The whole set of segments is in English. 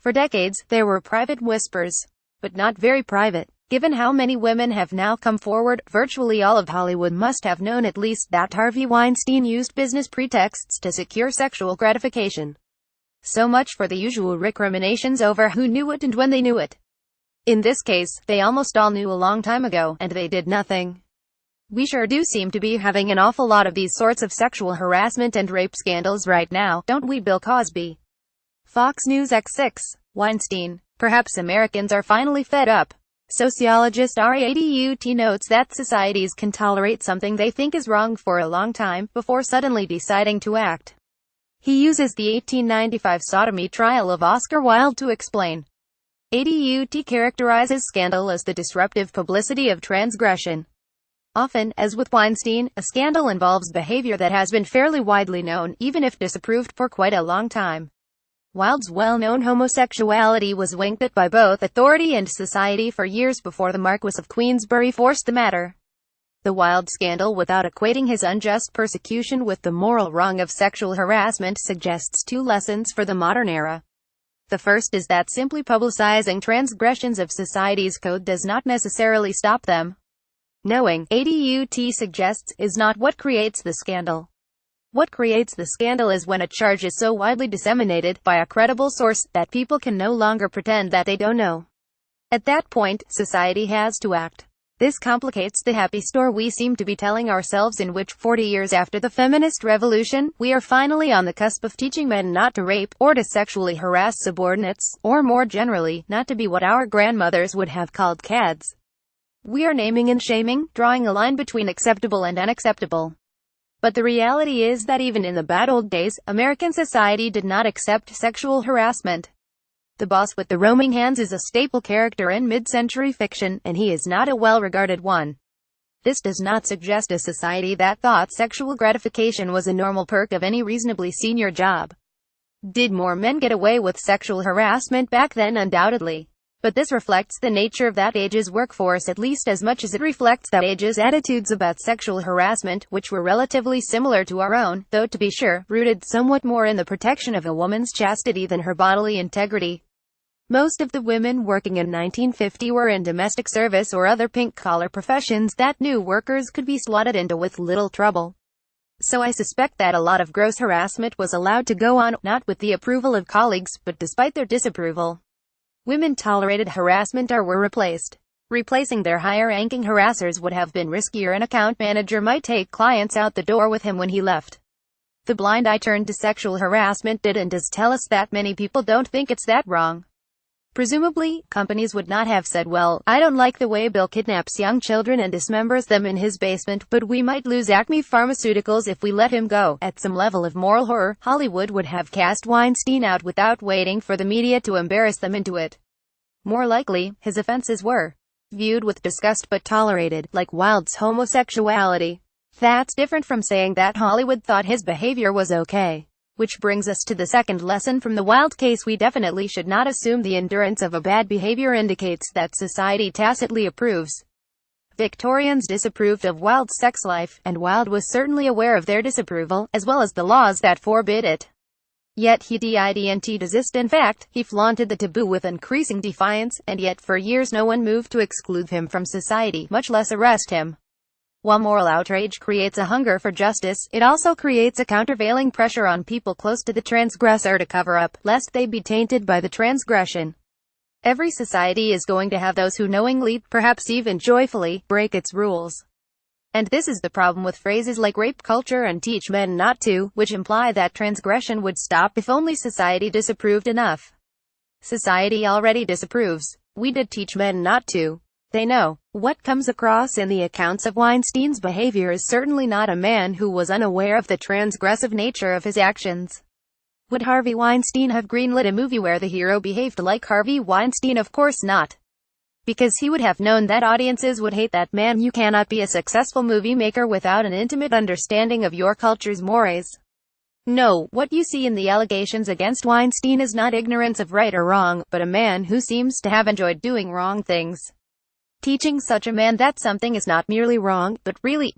For decades, there were private whispers, but not very private. Given how many women have now come forward, virtually all of Hollywood must have known at least that Harvey Weinstein used business pretexts to secure sexual gratification. So much for the usual recriminations over who knew it and when they knew it. In this case, they almost all knew a long time ago, and they did nothing. We sure do seem to be having an awful lot of these sorts of sexual harassment and rape scandals right now, don't we? Bill Cosby. Fox News X6. Weinstein. Perhaps Americans are finally fed up. Sociologist Radut notes that societies can tolerate something they think is wrong for a long time, before suddenly deciding to act. He uses the 1895 sodomy trial of Oscar Wilde to explain. Radut characterizes scandal as the disruptive publicity of transgression. Often, as with Weinstein, a scandal involves behavior that has been fairly widely known, even if disapproved, for quite a long time. Wilde's well-known homosexuality was winked at by both authority and society for years before the Marquess of Queensberry forced the matter. The Wilde scandal, without equating his unjust persecution with the moral wrong of sexual harassment, suggests two lessons for the modern era. The first is that simply publicizing transgressions of society's code does not necessarily stop them. Knowing, Radut suggests, is not what creates the scandal. What creates the scandal is when a charge is so widely disseminated, by a credible source, that people can no longer pretend that they don't know. At that point, society has to act. This complicates the happy story we seem to be telling ourselves, in which 40 years after the feminist revolution, we are finally on the cusp of teaching men not to rape, or to sexually harass subordinates, or more generally, not to be what our grandmothers would have called cads. We are naming and shaming, drawing a line between acceptable and unacceptable. But the reality is that even in the bad old days, American society did not accept sexual harassment. The boss with the roaming hands is a staple character in mid-century fiction, and he is not a well-regarded one. This does not suggest a society that thought sexual gratification was a normal perk of any reasonably senior job. Did more men get away with sexual harassment back then? Undoubtedly. But this reflects the nature of that age's workforce at least as much as it reflects that age's attitudes about sexual harassment, which were relatively similar to our own, though to be sure, rooted somewhat more in the protection of a woman's chastity than her bodily integrity. Most of the women working in 1950 were in domestic service or other pink-collar professions that new workers could be slotted into with little trouble. So I suspect that a lot of gross harassment was allowed to go on, not with the approval of colleagues, but despite their disapproval. Women tolerated harassment or were replaced. Replacing their higher-ranking harassers would have been riskier. An account manager might take clients out the door with him when he left. The blind eye turned to sexual harassment did and does tell us that many people don't think it's that wrong. Presumably, companies would not have said, well, I don't like the way Bill kidnaps young children and dismembers them in his basement, but we might lose Acme Pharmaceuticals if we let him go. At some level of moral horror, Hollywood would have cast Weinstein out without waiting for the media to embarrass them into it. More likely, his offenses were viewed with disgust but tolerated, like Wilde's homosexuality. That's different from saying that Hollywood thought his behavior was okay. Which brings us to the second lesson from the Wilde case. We definitely should not assume the endurance of a bad behavior indicates that society tacitly approves. Victorians disapproved of Wilde's sex life, and Wilde was certainly aware of their disapproval, as well as the laws that forbid it. Yet he didn't desist. In fact, he flaunted the taboo with increasing defiance, and yet for years no one moved to exclude him from society, much less arrest him. While moral outrage creates a hunger for justice, it also creates a countervailing pressure on people close to the transgressor to cover up, lest they be tainted by the transgression. Every society is going to have those who knowingly, perhaps even joyfully, break its rules. And this is the problem with phrases like rape culture and teach men not to, which imply that transgression would stop if only society disapproved enough. Society already disapproves. We did teach men not to. They know. What comes across in the accounts of Weinstein's behavior is certainly not a man who was unaware of the transgressive nature of his actions. Would Harvey Weinstein have greenlit a movie where the hero behaved like Harvey Weinstein? Of course not. Because he would have known that audiences would hate that man. You cannot be a successful movie maker without an intimate understanding of your culture's mores. No, what you see in the allegations against Weinstein is not ignorance of right or wrong, but a man who seems to have enjoyed doing wrong things. Teaching such a man that something is not merely wrong, but really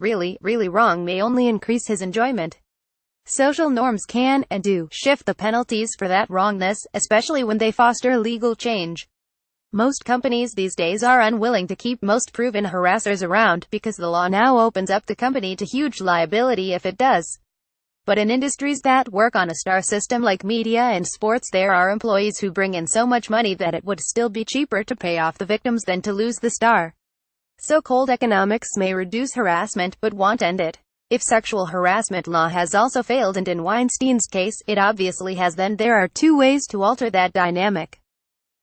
wrong may only increase his enjoyment. Social norms can, and do, shift the penalties for that wrongness, especially when they foster legal change. Most companies these days are unwilling to keep most proven harassers around, because the law now opens up the company to huge liability if it does. But in industries that work on a star system like media and sports, there are employees who bring in so much money that it would still be cheaper to pay off the victims than to lose the star. So cold economics may reduce harassment, but won't end it. If sexual harassment law has also failed, and in Weinstein's case, it obviously has, then there are two ways to alter that dynamic.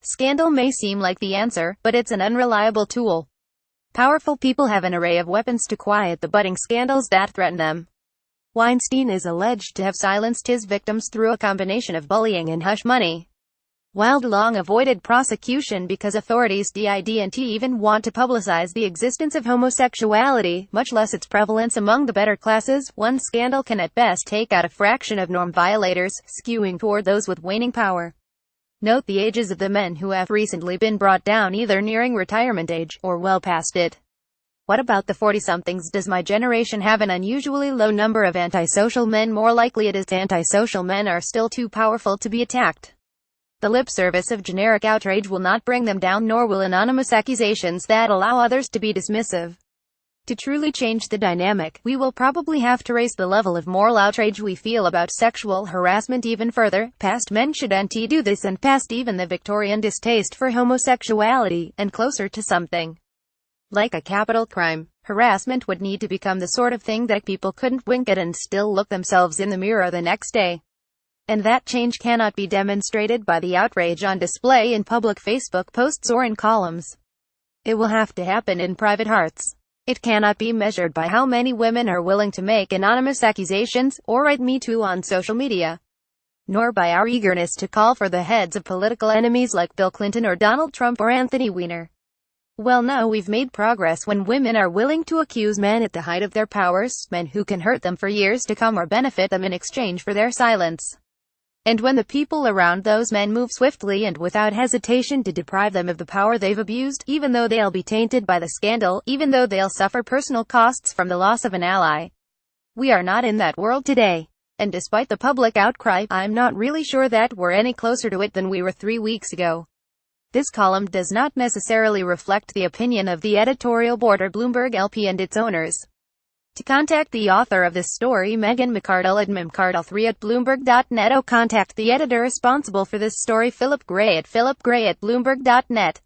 Scandal may seem like the answer, but it's an unreliable tool. Powerful people have an array of weapons to quiet the budding scandals that threaten them. Weinstein is alleged to have silenced his victims through a combination of bullying and hush money. Wilde long avoided prosecution because authorities didn't even want to publicize the existence of homosexuality, much less its prevalence among the better classes. One scandal can at best take out a fraction of norm violators, skewing toward those with waning power. Note the ages of the men who have recently been brought down, either nearing retirement age, or well past it. What about the 40-somethings? Does my generation have an unusually low number of antisocial men? More likely it is. Antisocial men are still too powerful to be attacked. The lip service of generic outrage will not bring them down, nor will anonymous accusations that allow others to be dismissive. To truly change the dynamic, we will probably have to raise the level of moral outrage we feel about sexual harassment even further, past men shouldn't do this, and past even the Victorian distaste for homosexuality, and closer to something like a capital crime. Harassment would need to become the sort of thing that people couldn't wink at and still look themselves in the mirror the next day. And that change cannot be demonstrated by the outrage on display in public Facebook posts or in columns. It will have to happen in private hearts. It cannot be measured by how many women are willing to make anonymous accusations, or write Me Too on social media. Nor by our eagerness to call for the heads of political enemies like Bill Clinton or Donald Trump or Anthony Weiner. Well, no, we've made progress when women are willing to accuse men at the height of their powers, men who can hurt them for years to come or benefit them in exchange for their silence. And when the people around those men move swiftly and without hesitation to deprive them of the power they've abused, even though they'll be tainted by the scandal, even though they'll suffer personal costs from the loss of an ally. We are not in that world today. And despite the public outcry, I'm not really sure that we're any closer to it than we were 3 weeks ago. This column does not necessarily reflect the opinion of the editorial board or Bloomberg LP and its owners. To contact the author of this story, Megan McArdle at mcardle3@bloomberg.net, or contact the editor responsible for this story, Philip Gray at philipgray@bloomberg.net.